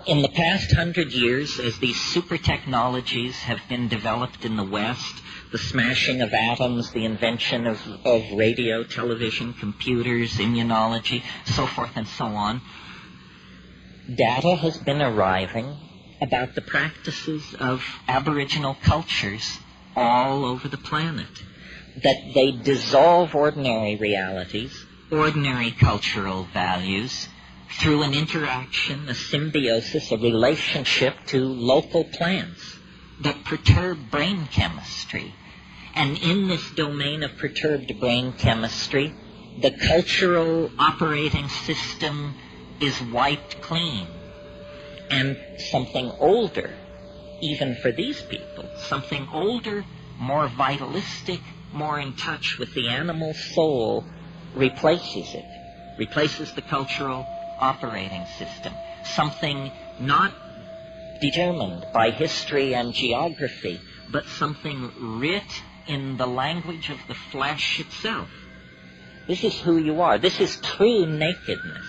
In the past 100 years, as these super technologies have been developed in the West, the smashing of atoms, the invention of radio, television, computers, immunology, so forth and so on, data has been arriving about the practices of Aboriginal cultures all over the planet, that they dissolve ordinary realities, ordinary cultural values, through an interaction, a symbiosis, a relationship to local plants that perturb brain chemistry. And in this domain of perturbed brain chemistry, the cultural operating system is wiped clean. And something older, even for these people, something older, more vitalistic, more in touch with the animal soul, replaces it, replaces the cultural operating system. Something not determined by history and geography, but something writ in the language of the flesh itself. This is who you are. This is true nakedness.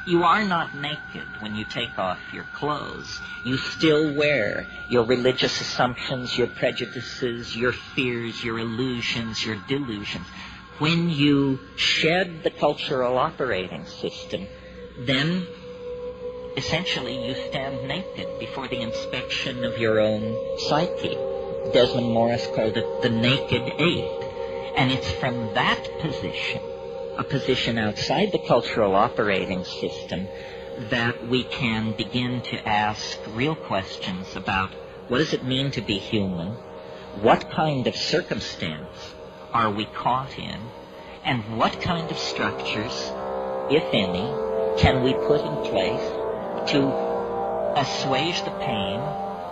You are not naked when you take off your clothes. You still wear your religious assumptions, your prejudices, your fears, your illusions, your delusions. When you shed the cultural operating system, then essentially you stand naked before the inspection of your own psyche. Desmond Morris called it the naked ape. And it's from that position, a position outside the cultural operating system, that we can begin to ask real questions about what does it mean to be human, what kind of circumstance are we caught in, and what kind of structures, if any, can we put in place to assuage the pain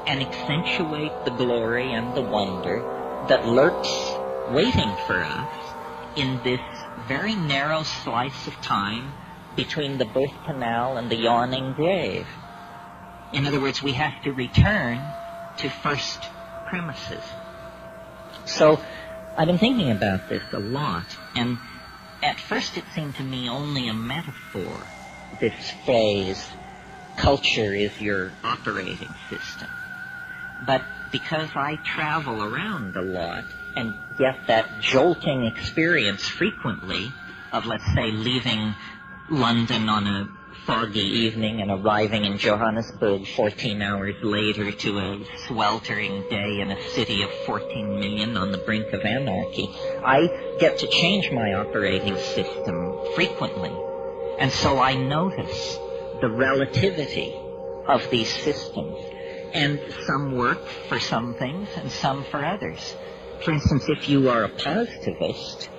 and accentuate the glory and the wonder that lurks waiting for us in this very narrow slice of time between the birth canal and the yawning grave. In other words, we have to return to first premises. So I've been thinking about this a lot, and at first it seemed to me only a metaphor, this phrase, culture is your operating system. But because I travel around a lot and get that jolting experience frequently of, let's say, leaving London on a foggy evening and arriving in Johannesburg 14 hours later to a sweltering day in a city of 14 million on the brink of anarchy, I get to change my operating system frequently. And so I notice the relativity of these systems. And some work for some things and some for others. For instance, if you are a positivist,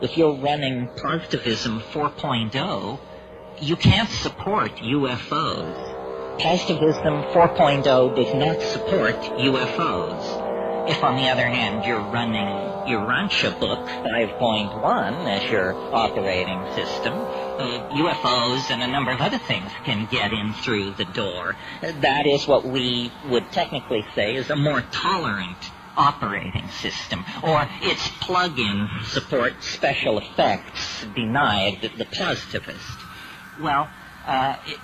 if you're running Positivism 4.0, you can't support UFOs. Positivism 4.0 does not support UFOs. If, on the other hand, you're running your Rancha book 5.1 as your operating system, UFOs and a number of other things can get in through the door. That is what we would technically say is a more tolerant operating system, or its plug-in support special effects denied the positivist. Well,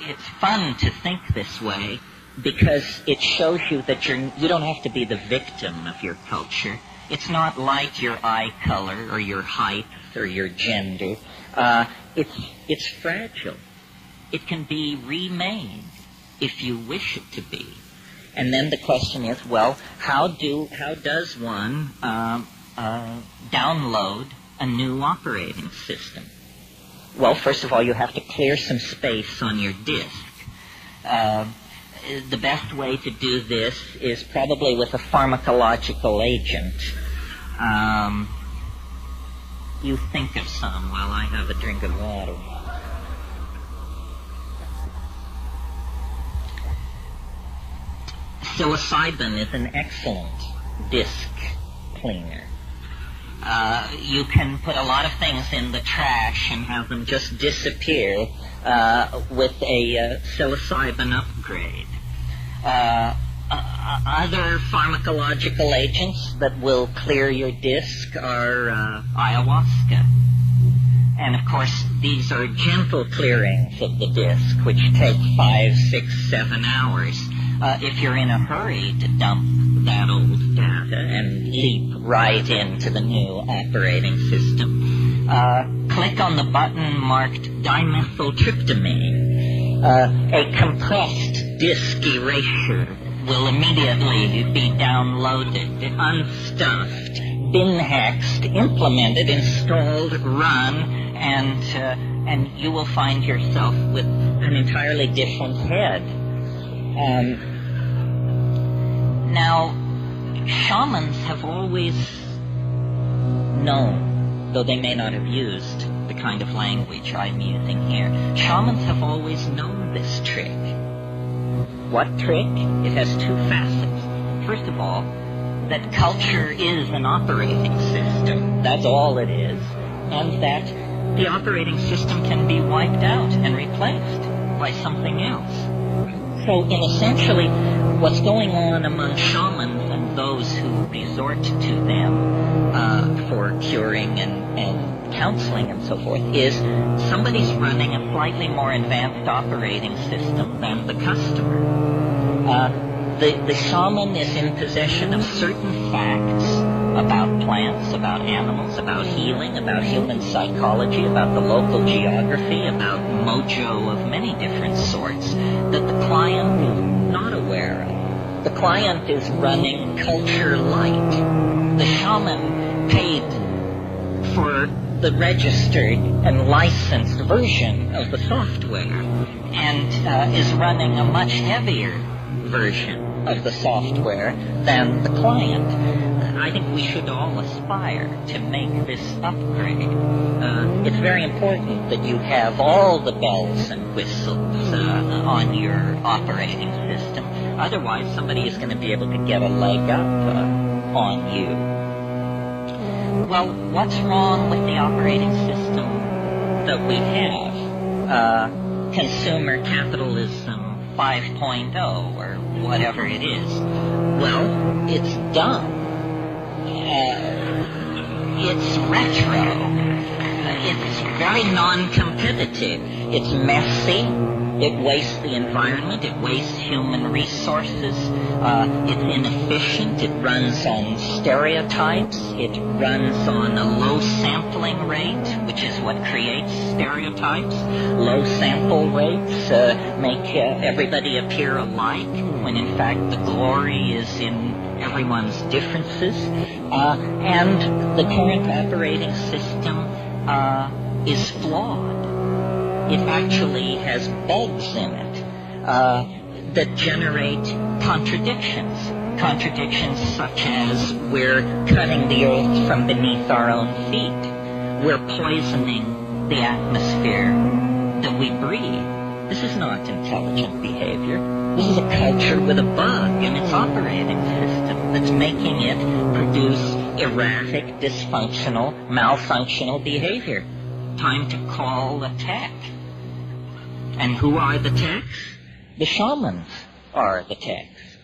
it's fun to think this way because it shows you that you don't have to be the victim of your culture. It's not like your eye color or your height or your gender. It's fragile. It can be remade if you wish it to be. And then the question is, well, how does one download a new operating system? Well, first of all, you have to clear some space on your disk. The best way to do this is probably with a pharmacological agent. You think of some while I have a drink of water. Psilocybin is an excellent disk cleaner. You can put a lot of things in the trash and have them just disappear with a psilocybin upgrade. Other pharmacological agents that will clear your disk are ayahuasca. And of course, These are gentle clearings of the disk, which take 5, 6, 7 hours. If you're in a hurry to dump that old data and leap right into the new operating system, click on the button marked dimethyltryptamine. A compressed disk erasure will immediately be downloaded, unstuffed, bin-hexed, implemented, installed, run, and you will find yourself with an entirely different head. Now, shamans have always known, though they may not have used the kind of language I'm using here, shamans have always known this trick. What trick? It has two facets. First of all, that culture is an operating system. That's all it is. And that the operating system can be wiped out and replaced by something else. So, in essentially, what's going on among shamans and those who resort to them for curing and counseling and so forth is somebody's running a slightly more advanced operating system than the customer. The shaman is in possession of certain facts about plants, about animals, about healing, about human psychology, about the local geography, about mojo of many different sorts that the client is not aware of. The client is running culture light. The shaman paid for the registered and licensed version of the software and is running a much heavier version of the software than the client. I think we should all aspire to make this upgrade. It's very important that you have all the bells and whistles on your operating system. Otherwise, somebody is going to be able to get a leg up on you. Well, what's wrong with the operating system that we have? Consumer capitalism 5.0 or whatever it is. Well, it's dumb. It's retro. It's very non-competitive. It's messy. It wastes the environment. It wastes human resources. It's inefficient. It runs on stereotypes. It runs on a low sampling rate, which is what creates stereotypes. Low sample rates make everybody appear alike, when in fact the glory is in everyone's differences. And the current operating system is flawed. It actually has bugs in it that generate contradictions. Contradictions such as we're cutting the earth from beneath our own feet. We're poisoning the atmosphere that we breathe. This is not intelligent behavior. This is a culture with a bug in its operating system that's making it produce erratic, dysfunctional, malfunctional behavior. Time to call a tech. And who are the techs? The shamans are the techs.